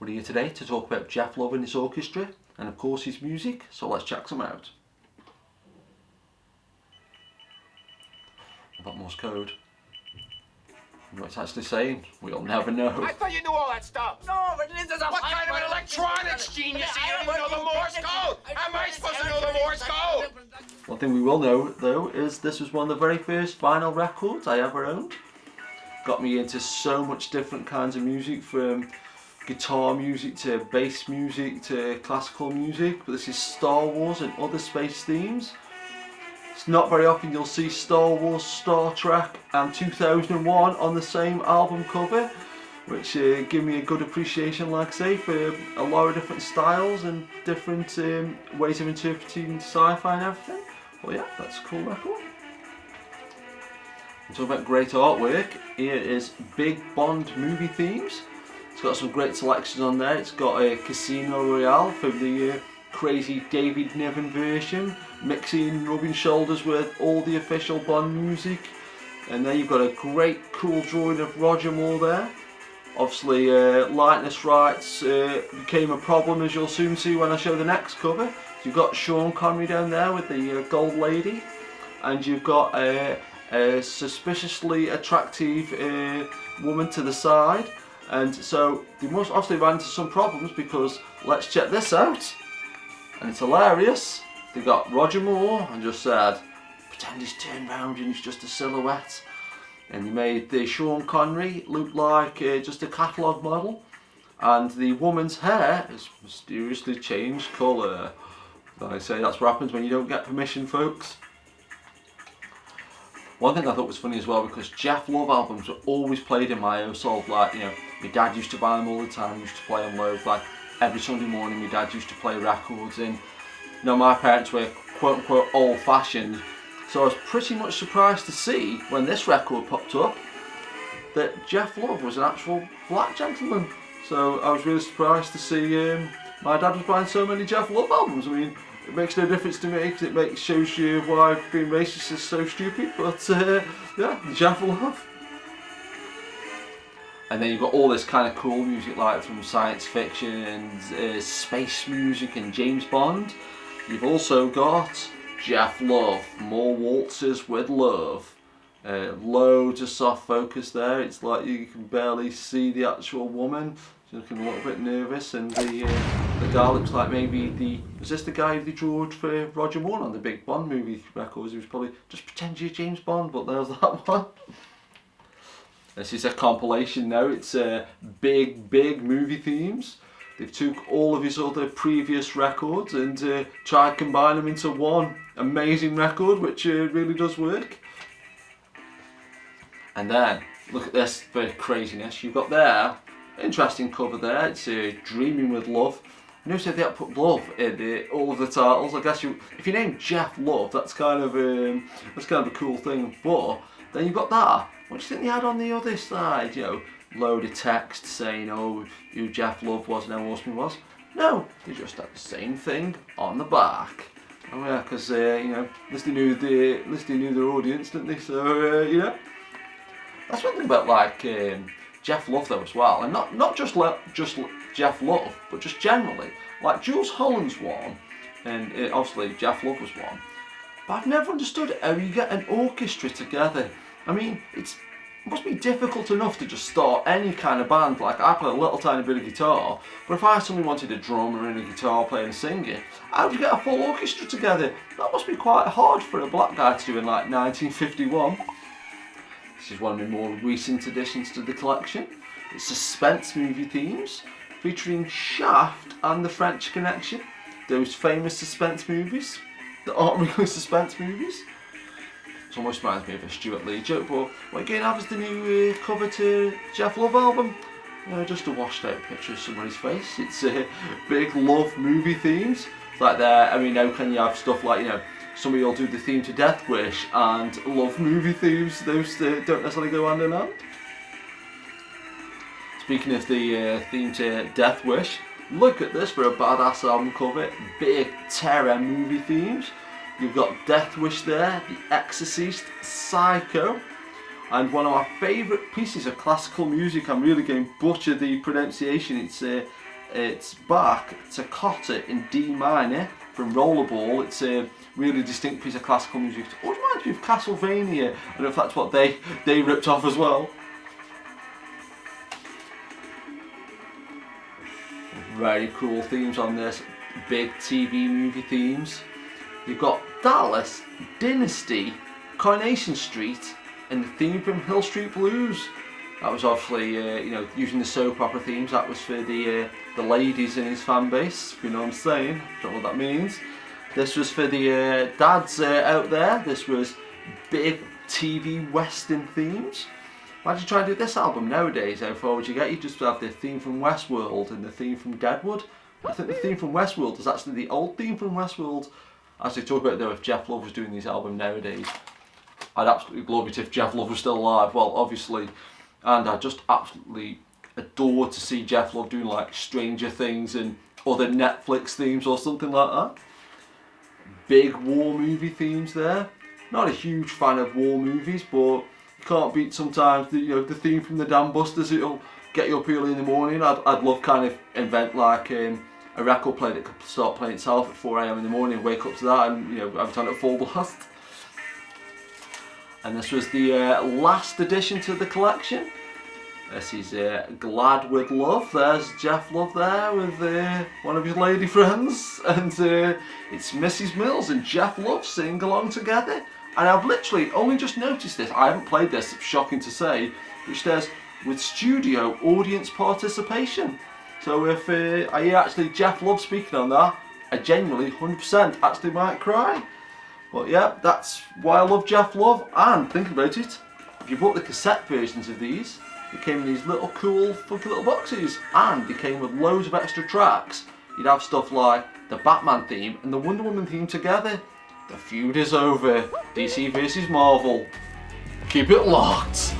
We're here today to talk about Geoff Love and his orchestra, and of course his music, so let's check some out. That Morse code. What it's actually saying, we'll never know. I thought you knew all that stuff. No, but this is a What kind of an electronics genius are you? You don't know the Morse code? How am I supposed to know the Morse code? One thing we will know though is this was one of the very first vinyl records I ever owned. Got me into so much different kinds of music, from guitar music to bass music to classical music, but this is Star Wars and other space themes. It's not very often you'll see Star Wars, Star Trek and 2001 on the same album cover, which give me a good appreciation, like I say, for a lot of different styles and different ways of interpreting sci-fi and everything. Well yeah, that's a cool record. And talking about great artwork, here is Big Bond movie themes. It's got some great selections on there. It's got a Casino Royale from the crazy David Niven version, mixing, rubbing shoulders with all the official Bond music. And then you've got a great cool drawing of Roger Moore there. Obviously likeness rights became a problem, as you'll soon see when I show the next cover. So you've got Sean Connery down there with the gold lady, and you've got a suspiciously attractive woman to the side. And so they must obviously run into some problems, because let's check this out. And it's hilarious. They got Roger Moore and just said, pretend he's turned round and he's just a silhouette. And they made the Sean Connery look like just a catalogue model. And the woman's hair has mysteriously changed colour. Like I say, that's what happens when you don't get permission, folks. One thing I thought was funny as well, because Geoff Love albums were always played in my household. Like, you know, my dad used to buy them all the time, used to play them loads. Like every Sunday morning my dad used to play records, and you know, my parents were quote unquote old fashioned. So I was pretty much surprised to see when this record popped up that Geoff Love was an actual black gentleman. So I was really surprised to see my dad was buying so many Geoff Love albums. I mean, it makes no difference to me, because it shows you why being racist is so stupid, but yeah, Geoff Love. And then you've got all this kind of cool music, like from science fiction and space music and James Bond. You've also got Geoff Love, more waltzes with love. Loads of soft focus there. It's like you can barely see the actual woman. She's looking a little bit nervous, and the guy looks like maybe was this the guy who they drew for Roger Moore on the big Bond movie records? He was probably just pretend you're James Bond, but there's that one. This is a compilation now. It's big movie themes. They've took all of his other previous records and tried to combine them into one amazing record, which really does work. And then look at this bit of craziness. You've got there, interesting cover there. It's Dreaming with Love. Notice how they put love in all of the titles. I guess if you name Geoff Love, that's kind of a cool thing. But then you've got that. What do you think they had on the other side? You know, load of text saying, oh, who Geoff Love was and how awesome he was. No, they just had the same thing on the back. Oh yeah, because you know, at least they knew their audience, didn't they? So you know, that's one thing about like Geoff Love though as well, and not just Geoff Love, but just generally. Like Jules Holland's one, and obviously Geoff Love was one. But I've never understood how you get an orchestra together. I mean, it must be difficult enough to just start any kind of band. Like, I play a little tiny bit of guitar, but if I suddenly wanted a drummer and a guitar player and a singer, how do you get a full orchestra together? That must be quite hard for a black guy to do in like 1951. This is one of the more recent additions to the collection. It's Suspense movie themes, featuring Shaft and The French Connection, those famous suspense movies that aren't really suspense movies. It almost reminds me of a Stuart Lee joke, but what again happens the new cover to Geoff Love album? Just a washed out picture of somebody's face. It's big love movie themes. It's like there, I mean, how can you have stuff like, you know, somebody will do the theme to Death Wish and love movie themes, those don't necessarily go hand in hand. Speaking of the theme to Death Wish, look at this for a badass album cover. Big terror movie themes. You've got Death Wish there, The Exorcist, Psycho, and one of my favourite pieces of classical music. I'm really going to butcher the pronunciation. It's It's Bach Toccata in D minor from Rollerball. It's a really distinct piece of classical music. It always reminds me of Castlevania. I don't know if that's what they ripped off as well. Very cool themes on this. Big TV movie themes. You've got Dallas, Dynasty, Coronation Street, and the theme from Hill Street Blues. That was obviously, using the soap opera themes. That was for the ladies in his fan base, if you know what I'm saying. Don't know what that means. This was for the dads out there. This was big TV western themes. Imagine trying to do this album nowadays. How far would you get? You just have the theme from Westworld and the theme from Deadwood. I think the theme from Westworld is actually the old theme from Westworld. As they talk about though, if Geoff Love was doing these albums nowadays, I'd absolutely love it if Geoff Love was still alive. Well, obviously. And I just absolutely adore to see Geoff Love doing like Stranger Things and other Netflix themes or something like that. Big war movie themes there. Not a huge fan of war movies, but you can't beat sometimes the theme from the Dam Busters. It'll get you up early in the morning. I'd love kind of invent like a record player that could start playing itself at 4 AM in the morning, wake up to that, and have time at full blast. And this was the last addition to the collection. This is Glad with Love. There's Geoff Love there with one of his lady friends. And it's Mrs. Mills and Geoff Love singing along together. And I've literally only just noticed this. I haven't played this, it's shocking to say, which says with studio audience participation. So if I hear actually Geoff Love speaking on that, I genuinely 100% actually might cry. But yeah, that's why I love Geoff Love. And thinking about it, if you bought the cassette versions of these, they came in these little cool, funky little boxes, and they came with loads of extra tracks. You'd have stuff like the Batman theme and the Wonder Woman theme together. The feud is over. DC versus Marvel. Keep it locked.